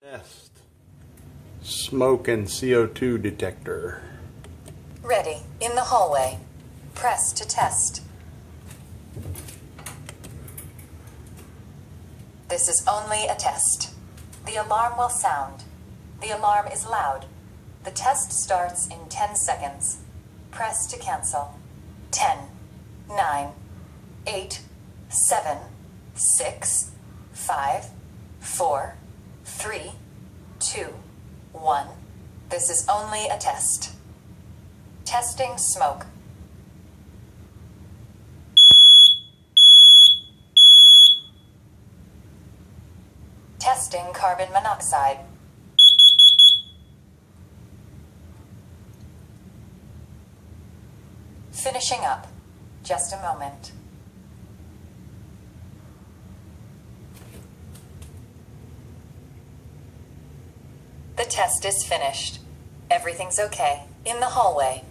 Test. Smoke and CO2 detector. Ready. In the hallway. Press to test. This is only a test. The alarm will sound. The alarm is loud. The test starts in 10 seconds. Press to cancel. 10, 9, 8, 7, 6, 5, 4, 3, 2, 1. This is only a test. Testing smoke. Testing carbon monoxide. Finishing up. Just a moment. The test is finished. Everything's okay. In the hallway.